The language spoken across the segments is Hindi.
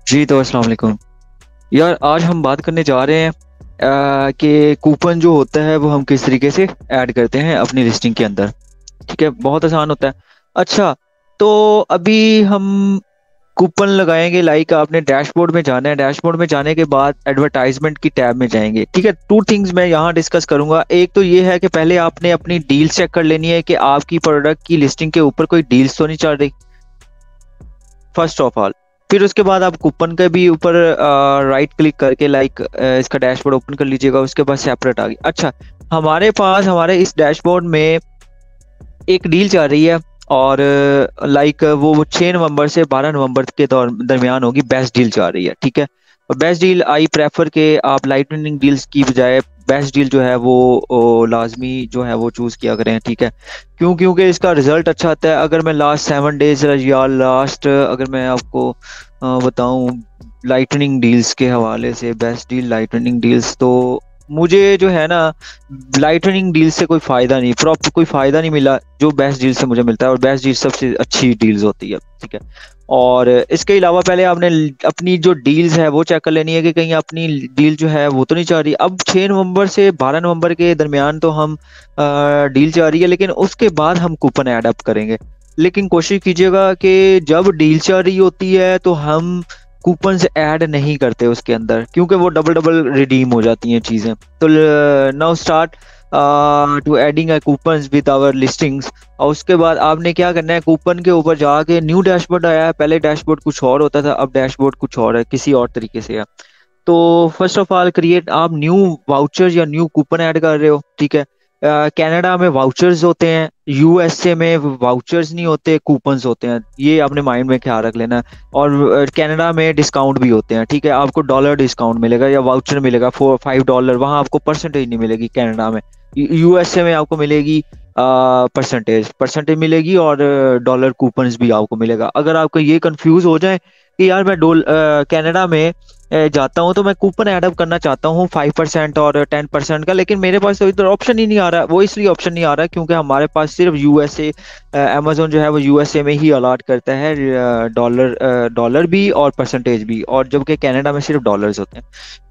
जी तो अस्सलाम वालेकुम यार। आज हम बात करने जा रहे हैं कि कूपन जो होता है वो हम किस तरीके से ऐड करते हैं अपनी लिस्टिंग के अंदर। ठीक है, बहुत आसान होता है। अच्छा, तो अभी हम कूपन लगाएंगे। लाइक आपने डैशबोर्ड में जाना है, डैशबोर्ड में जाने के बाद एडवर्टाइजमेंट की टैब में जाएंगे। ठीक है, टू थिंग्स मैं यहाँ डिस्कस करूंगा। एक तो ये है कि पहले आपने अपनी डील्स चेक कर लेनी है कि आपकी प्रोडक्ट की लिस्टिंग के ऊपर कोई डील्स तो नहीं चल रही, फर्स्ट ऑफ ऑल। फिर उसके बाद आप कूपन के भी ऊपर राइट क्लिक करके लाइक इसका डैशबोर्ड ओपन कर लीजिएगा। उसके बाद सेपरेट आ गई। अच्छा, हमारे पास हमारे इस डैशबोर्ड में एक डील चल रही है और लाइक वो 6 नवंबर से 12 नवंबर के दरमियान होगी। बेस्ट डील चल रही है। ठीक है, और बेस्ट डील आई प्रेफर के आप लाइटनिंग डील्स की बजाय बेस्ट डील जो है वो लाजमी जो है वो चूज किया करें। ठीक है, क्योंकि इसका रिजल्ट अच्छा आता है। अगर मैं लास्ट 7 डेज या लास्ट अगर मैं आपको बताऊं लाइटनिंग डील्स के हवाले से, बेस्ट डील लाइटनिंग डील्स, तो मुझे जो है ना लाइटनिंग डील से कोई फायदा नहीं, प्रॉपर कोई फायदा नहीं मिला जो बेस्ट डील से मुझे मिलता है। और बेस्ट डील सबसे अच्छी डील्स होती है। ठीक है, और इसके अलावा पहले आपने अपनी जो डील्स है वो चेक कर लेनी है कि कहीं अपनी डील जो है वो तो नहीं चाह रही। अब 6 नवंबर से 12 नवंबर के दरमियान तो हम डील चाह रही है, लेकिन उसके बाद हम कूपन ऐड अप करेंगे। लेकिन कोशिश कीजिएगा कि जब डील चल रही होती है तो हम कूपन्स ऐड नहीं करते उसके अंदर, क्योंकि वो डबल डबल रिडीम हो जाती हैं चीज़ें। तो now start to adding coupons with our listings. और उसके बाद आपने क्या करना है, कूपन के ऊपर जाके न्यू डैशबोर्ड आया है। पहले डैशबोर्ड कुछ और होता था, अब डैशबोर्ड कुछ और है, किसी और तरीके से है। तो फर्स्ट ऑफ ऑल क्रिएट, आप न्यू वाउचर या न्यू कूपन ऐड कर रहे हो। ठीक है, कनाडा में वाउचर्स होते हैं, यूएसए में वाउचर्स नहीं होते, कूपन्स होते हैं। ये आपने माइंड में ख्याल रख लेना। और कनाडा में डिस्काउंट भी होते हैं। ठीक है, आपको डॉलर डिस्काउंट मिलेगा या वाउचर मिलेगा $4-5। वहाँ आपको परसेंटेज नहीं मिलेगी कनाडा में। यूएसए में आपको मिलेगी परसेंटेज परसेंटेज मिलेगी, और डॉलर कूपन्स भी आपको मिलेगा। अगर आपको ये कंफ्यूज हो जाए कि यार मैं कनाडा में जाता हूँ तो मैं कूपन ऐड अप करना चाहता हूँ 5% और 10% का, लेकिन मेरे पास तो इधर ऑप्शन ही नहीं आ रहा। वो इसलिए ऑप्शन नहीं आ रहा क्योंकि हमारे पास सिर्फ यूएसए, अमेजोन जो है वो यूएसए में ही अलॉट करता है डॉलर भी और परसेंटेज भी, और जबकि कनाडा में सिर्फ डॉलर्स होते हैं।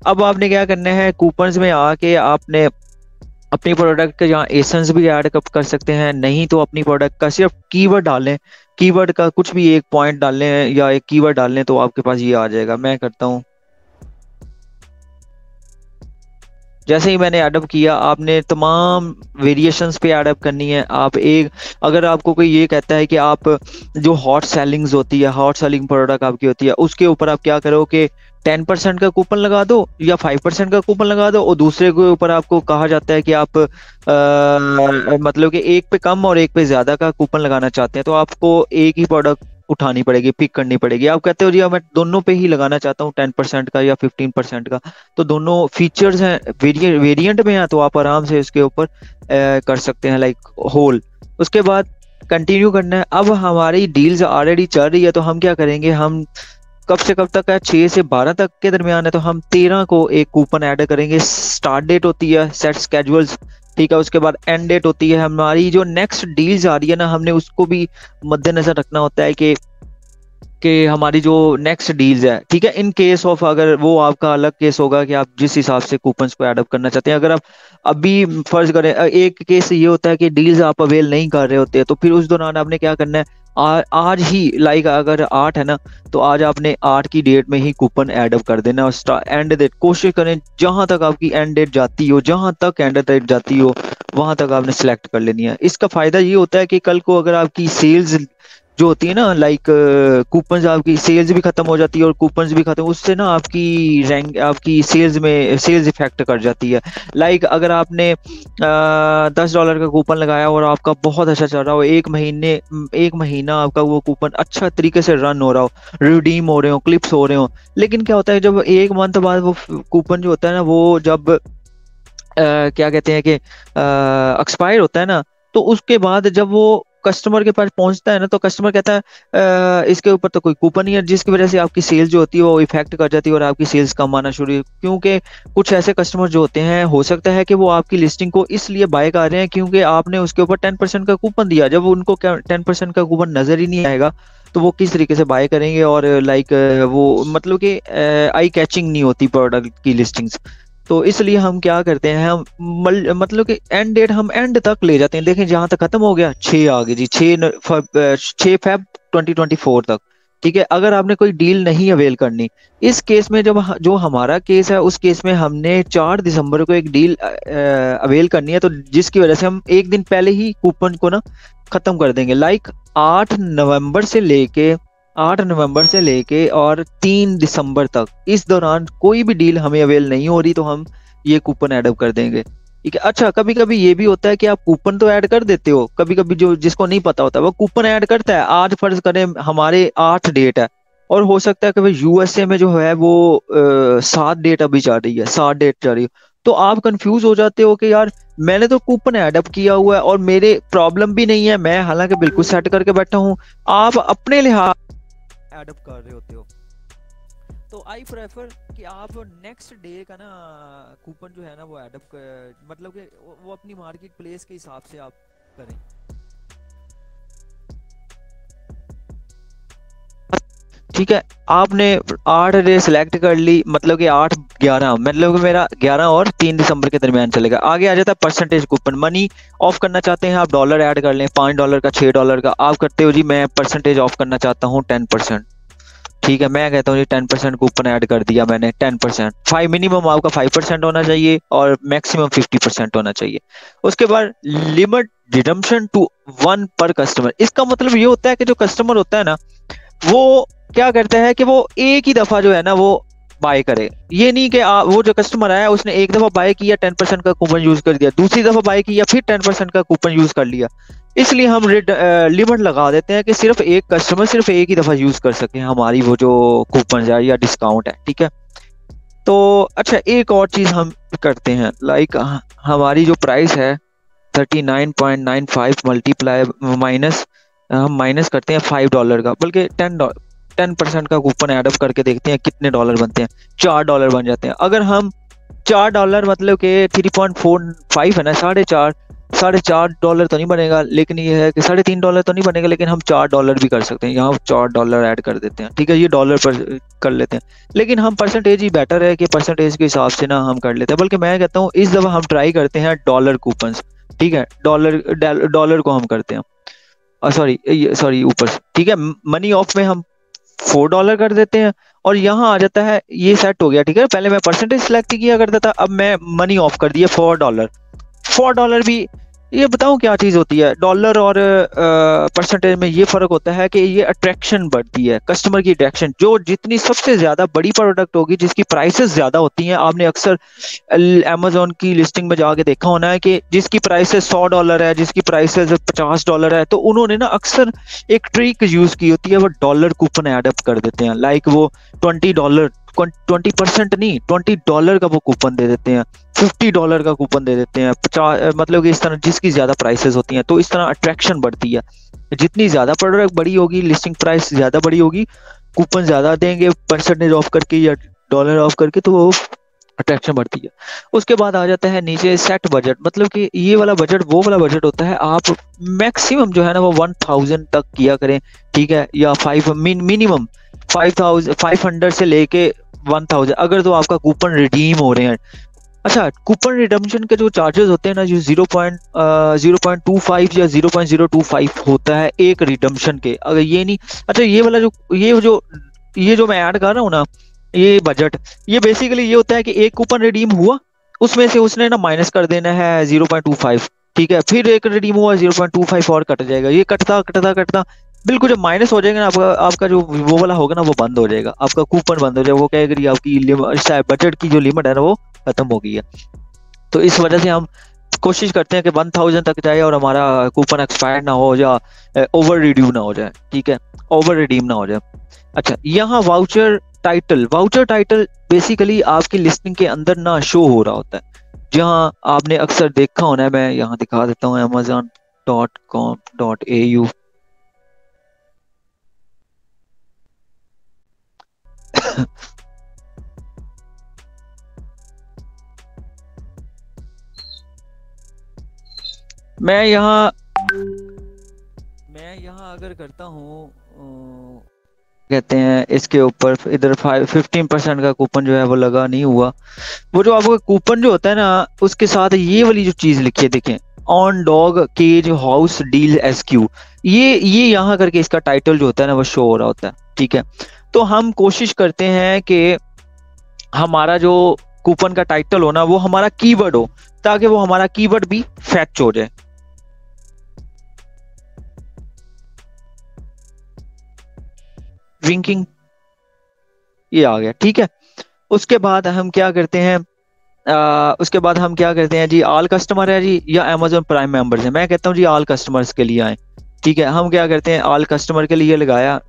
अब आपने क्या करना है, कूपन्स में आके आपने अपनी प्रोडक्ट के जहाँ एसेंस भी ऐड कर सकते हैं, नहीं तो अपनी प्रोडक्ट का सिर्फ कीवर्ड डालें। कीवर्ड का कुछ भी एक पॉइंट डालें या एक कीवर्ड डालें तो आपके पास ये आ जाएगा। मैं करता हूँ, जैसे ही मैंने एडअप किया, आपने तमाम वेरिएशंस पे एडअप करनी है। आप एक, अगर आपको कोई ये कहता है कि आप जो हॉट सेलिंग्स होती है, हॉट सेलिंग प्रोडक्ट आपकी होती है, उसके ऊपर आप क्या करो कि 10% का कूपन लगा दो या 5% का कूपन लगा दो। और दूसरे के ऊपर आपको कहा जाता है कि आप मतलब कि एक पे कम और एक पे ज्यादा का कूपन लगाना चाहते हैं, तो आपको एक ही प्रोडक्ट उठानी पड़ेगी, पिक करनी पड़ेगी। आप कहते हो जी मैं दोनों पे ही लगाना चाहता हूँ, 10% का या 15% का, तो दोनों फीचर्स हैं, वेरिएंट में हैं, तो आप आराम से इसके ऊपर कर सकते हैं लाइक होल। उसके बाद कंटिन्यू करना है। अब हमारी डील्स ऑलरेडी चल रही है तो हम क्या करेंगे, हम कब से कब तक है, 6 से 12 तक के दरमियान है, तो हम 13 को एक कूपन ऐड करेंगे। स्टार्ट डेट होती है सेट स्केजुअल्स। ठीक है, उसके बाद एंड डेट होती है। हमारी जो नेक्स्ट डील्स आ रही है ना, हमने उसको भी मद्देनजर रखना होता है कि हमारी जो नेक्स्ट डील्स है। ठीक है, इन केस ऑफ, अगर वो आपका अलग केस होगा कि आप जिस हिसाब से कूपन्स को ऐड अप करना चाहते हैं। अगर आप अभी फर्ज करें, एक केस ये होता है कि डील्स आप अवेल नहीं कर रहे होते, तो फिर उस दौरान आपने क्या करना है, आज ही लाइक अगर 8 है ना, तो आज आपने 8 की डेट में ही कूपन ऐड अप कर देना। और एंड डेट कोशिश करें जहां तक आपकी एंड डेट जाती हो, जहां तक एंड डेट जाती हो वहां तक आपने सेलेक्ट कर लेनी है। इसका फायदा ये होता है कि कल को अगर आपकी सेल्स जो होती है ना, लाइक कूपन्स, आपकी सेल्स भी खत्म हो जाती है और कूपन्स भी खत्म, उससे ना आपकी रैंक, आपकी सेल्स में सेल्स इफेक्ट कर जाती है। लाइक अगर आपने $10 का कूपन लगाया और आपका बहुत अच्छा चल रहा हो, एक महीना आपका वो कूपन अच्छा तरीके से रन हो रहा हो, रिडीम हो रहे हो, क्लिप्स हो रहे हो, लेकिन क्या होता है जब एक मंथ बाद वो कूपन जो होता है ना, वो जब क्या कहते हैं कि एक्सपायर होता है ना, तो उसके बाद जब वो कस्टमर के पास पहुंचता है ना, तो कस्टमर कहता है इसके ऊपर तो कोई कूपन नहीं है, जिसकी वजह से आपकी सेल्स जो होती है वो इफेक्ट कर जाती है और आपकी सेल्स कम आना शुरू, क्योंकि कुछ ऐसे कस्टमर जो होते हैं, हो सकता है कि वो आपकी लिस्टिंग को इसलिए बाय कर रहे हैं क्योंकि आपने उसके ऊपर 10% का कूपन दिया। जब उनको 10% का कूपन नजर ही नहीं आएगा तो वो किस तरीके से बाय करेंगे, और लाइक वो मतलब कि आई कैचिंग नहीं होती प्रोडक्ट की लिस्टिंग्स। तो इसलिए हम क्या करते हैं, हम मतलब कि एंड डेट हम एंड तक ले जाते हैं। देखें जहां तक खत्म हो गया 6 आ गई जी, 6 फेब 2024 तक। ठीक है, अगर आपने कोई डील नहीं अवेल करनी, इस केस में जब जो हमारा केस है उस केस में हमने 4 दिसंबर को एक डील अवेल करनी है, तो जिसकी वजह से हम एक दिन पहले ही कूपन को ना खत्म कर देंगे। लाइक 8 नवंबर से लेके 8 नवंबर से लेके और 3 दिसंबर तक, इस दौरान कोई भी डील हमें अवेल नहीं हो रही तो हम ये कूपन ऐड अप कर देंगे। ठीक है। अच्छा, कभी कभी ये भी होता है कि आप कूपन तो ऐड कर देते हो, कभी कभी जो जिसको नहीं पता होता वो कूपन ऐड करता है। आज फर्ज करें हमारे 8 डेट है, और हो सकता है कि भाई यूएसए में जो है वो 7 डेट अभी चल रही है, 7 डेट चल रही है। तो आप कंफ्यूज हो जाते हो कि यार मैंने तो कूपन ऐड अप किया हुआ है और मेरे प्रॉब्लम भी नहीं है, मैं हालांकि बिल्कुल सेट करके बैठा हूँ, आप अपने लिहाज एडअप कर रहे होते हो। तो आई प्रेफर कि आप नेक्स्ट डे का ना कूपन जो है ना वो एडअप मतलब कि वो अपनी मार्केट प्लेस के हिसाब से आप करें। ठीक है, आपने 8 डे सिलेक्ट कर ली, मतलब कि 8-11, मतलब कि मेरा 11 और 3 दिसंबर के दरमियान चलेगा। आगे आ जाता है परसेंटेज कूपन। मनी ऑफ करना चाहते हैं आप, डॉलर ऐड कर लें, $5 का, $6 का। आप करते हो जी मैं परसेंटेज ऑफ करना चाहता हूँ 10%। ठीक है, मैं कहता हूँ जी 10% कूपन ऐड कर दिया मैंने, 10%। 5 मिनिमम आपका 5% होना चाहिए और मैक्सिमम 50% होना चाहिए। उसके बाद लिमिट रिडम्पशन टू 1 पर कस्टमर। इसका मतलब ये होता है कि जो कस्टमर होता है ना, वो क्या करता है कि वो एक ही दफा जो है ना वो बाय करे। ये नहीं कि वो जो कस्टमर आया उसने एक दफा बाय किया, 10% का कूपन यूज कर दिया, दूसरी दफा बाय किया फिर 10% का कूपन यूज कर लिया। इसलिए हम लिमिट लगा देते हैं कि सिर्फ एक कस्टमर सिर्फ एक ही दफा यूज कर सके हमारी वो जो कूपन है या डिस्काउंट है। ठीक है। तो अच्छा, एक और चीज हम करते हैं, लाइक हमारी जो प्राइस है 39.95 मल्टीप्लाई माइनस, हम माइनस करते हैं $5 का, बल्कि 10% का कूपन एडअप करके देखते हैं कितने डॉलर बनते हैं। $4 बन जाते हैं। अगर हम $4 मतलब कि 3.45 है ना, $4.5 तो नहीं बनेगा, लेकिन ये है कि $3.5 तो नहीं बनेगा, लेकिन हम $4 भी कर सकते हैं। यहाँ $4 ऐड कर देते हैं। ठीक है, ये डॉलर पर कर लेते हैं, लेकिन हम परसेंटेज ही बेटर है कि परसेंटेज के हिसाब से ना हम कर लेते हैं। बल्कि मैं कहता हूँ इस दफा हम ट्राई करते हैं डॉलर कूपन। ठीक है, डॉलर डॉलर को हम करते हैं, सॉरी ऊपर से। ठीक है, मनी ऑफ में हम $4 कर देते हैं, और यहाँ आ जाता है ये सेट हो गया। ठीक है, पहले मैं परसेंटेज सिलेक्ट किया करता था, अब मैं मनी ऑफ कर दिया $4। $4 भी, ये बताऊं क्या चीज होती है, डॉलर और परसेंटेज में ये फर्क होता है कि ये अट्रैक्शन बढ़ती है, कस्टमर की अट्रैक्शन। जो जितनी सबसे ज्यादा बड़ी प्रोडक्ट होगी जिसकी प्राइसेस ज्यादा होती हैं, आपने अक्सर अमेजोन की लिस्टिंग में जाके देखा होना है कि जिसकी प्राइसेस $100 है, जिसकी प्राइसेस $50 है, तो उन्होंने ना अक्सर एक ट्रिक यूज की होती है, वो डॉलर कूपन एडअप कर देते हैं। लाइक वो $20, 20% नहीं, $20 का वो कूपन दे देते हैं, $50 का कूपन दे देते हैं, 50, मतलब कि इस तरह जिसकी ज्यादा प्राइसेस होती हैं, तो इस तरह अट्रैक्शन बढ़ती है। जितनी ज्यादा प्रोडक्ट बड़ी होगी, लिस्टिंग प्राइस ज्यादा बड़ी होगी, कूपन ज्यादा देंगे परसेंटेज ऑफ करके या डॉलर ऑफ करके, तो वो अट्रैक्शन बढ़ती है। उसके बाद आ जाता है नीचे सेट बजट, मतलब कि ये वाला बजट वो वाला बजट होता है, आप मैक्सिमम जो है ना वो 1000 तक किया करें। ठीक है, या मिनिमम 500 से लेके 1000, अगर तो आपका कूपन रिडीम हो रहे हैं। अच्छा, कूपन रिडम्पशन के जो चार्जेस होते हैं ना, जो 0.25 या 0.025 होता है एक रिडम्पशन के, अगर ये नहीं, अच्छा ये वाला जो ये जो मैं ऐड कर रहा हूँ ना, ये बजट, ये बेसिकली ये होता है कि एक कूपन रिडीम हुआ, उसमें से उसने ना माइनस कर देना है 0.25। ठीक है, फिर एक रिडीम हुआ 0.25 और कट जाएगा, ये कटता कटता कटता बिल्कुल जब माइनस हो जाएगा ना, आपका आपका जो वो वाला होगा ना वो बंद हो जाएगा, आपका कूपन बंद हो जाएगा, वो कहेगा आपकी बजट की जो लिमिट है ना वो खत्म हो गई है। तो इस वजह से हम कोशिश करते हैं कि 1000 तक जाए और हमारा कूपन एक्सपायर ना हो या ओवर रिड्यू ना हो जाए। ठीक है, ओवर रिडीम ना हो जाए। अच्छा, यहाँ वाउचर टाइटल बेसिकली आपकी लिस्टिंग के अंदर ना शो हो रहा होता है, जहाँ आपने अक्सर देखा होना है, मैं यहाँ दिखा देता हूँ, अमेजोन .com.au। मैं यहाँ अगर करता हूँ कहते हैं इसके ऊपर इधर 15% का कूपन जो है वो लगा नहीं हुआ। वो जो आपका कूपन जो होता है ना, उसके साथ ये वाली जो चीज लिखी है देखें, on dog cage house deal SQ, ये यहाँ करके इसका टाइटल जो होता है ना वो शो हो रहा होता है। ठीक है, तो हम कोशिश करते हैं कि हमारा जो कूपन का टाइटल हो ना वो हमारा कीवर्ड हो, ताकि वो हमारा कीवर्ड भी फैक्ट हो जाए। विंकिंग ये आ गया। ठीक है, उसके बाद हम क्या करते हैं, जी ऑल कस्टमर है जी या अमेजोन प्राइम मेंबर्स है। मैं कहता हूँ जी ऑल कस्टमर्स के लिए आए। ठीक है, हम क्या करते हैं, ऑल कस्टमर के लिए लगाया,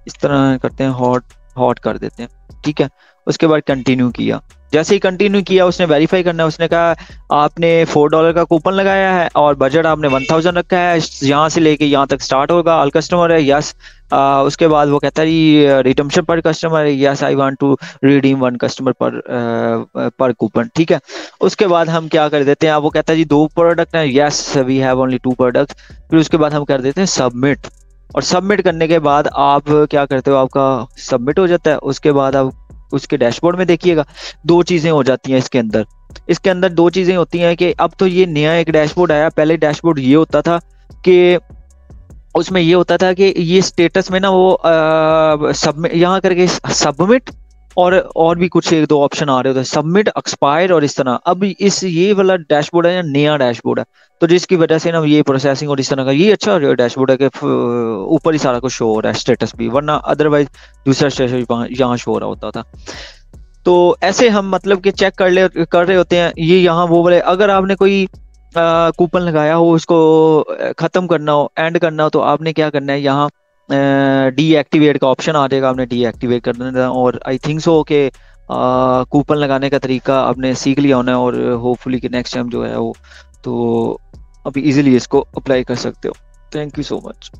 इस तरह करते हैं, हॉट हॉट कर देते हैं। ठीक है, उसके बाद कंटिन्यू किया। जैसे ही कंटिन्यू किया उसने वेरीफाई करना है, उसने कहा आपने $4 का कूपन लगाया है और बजट आपने 1000 रखा है, यहाँ से लेके यहाँ तक स्टार्ट होगा, ऑल कस्टमर है, यस। उसके बाद वो कहता है जी रिडम्पशन पर कस्टमर है, yes I want to redeem 1 customer पर कूपन। ठीक है, उसके बाद हम क्या कर देते हैं, वो कहता है जी 2 प्रोडक्ट है, yes we have only 2 product. फिर उसके बाद हम कर देते हैं सबमिट, और सबमिट करने के बाद आप क्या करते हो, आपका सबमिट हो जाता है। उसके बाद आप उसके डैशबोर्ड में देखिएगा, 2 चीजें हो जाती हैं इसके अंदर। इसके अंदर 2 चीजें होती हैं कि अब तो ये नया एक डैशबोर्ड आया। पहले डैशबोर्ड ये होता था कि उसमें ये होता था कि ये स्टेटस में ना वो सबमिट यहाँ करके सबमिट, और भी कुछ 1-2 ऑप्शन आ रहे होते हैं, सबमिट, एक्सपायर और इस तरह। अब इस ये वाला डैशबोर्ड है, नया डैशबोर्ड है, तो जिसकी वजह से ना ये प्रोसेसिंग और इस तरह का ये अच्छा डैशबोर्ड है कि ऊपर ही सारा कुछ शो हो रहा है, स्टेटस भी, वरना अदरवाइज दूसरा स्टेटस यहाँ शो हो रहा होता था। तो ऐसे हम मतलब कि चेक कर रहे होते हैं। ये यहाँ वो वाले, अगर आपने कोई कूपन लगाया हो, उसको खत्म करना हो, एंड करना हो, तो आपने क्या करना है, यहाँ डीएक्टिवेट का ऑप्शन आ जाएगा, आपने डीएक्टिवेट कर देना। और आई थिंक सो कि कूपन लगाने का तरीका आपने सीख लिया होना है, और होपफुली कि नेक्स्ट टाइम जो है वो तो अभी इजीली इसको अप्लाई कर सकते हो। Thank you so much.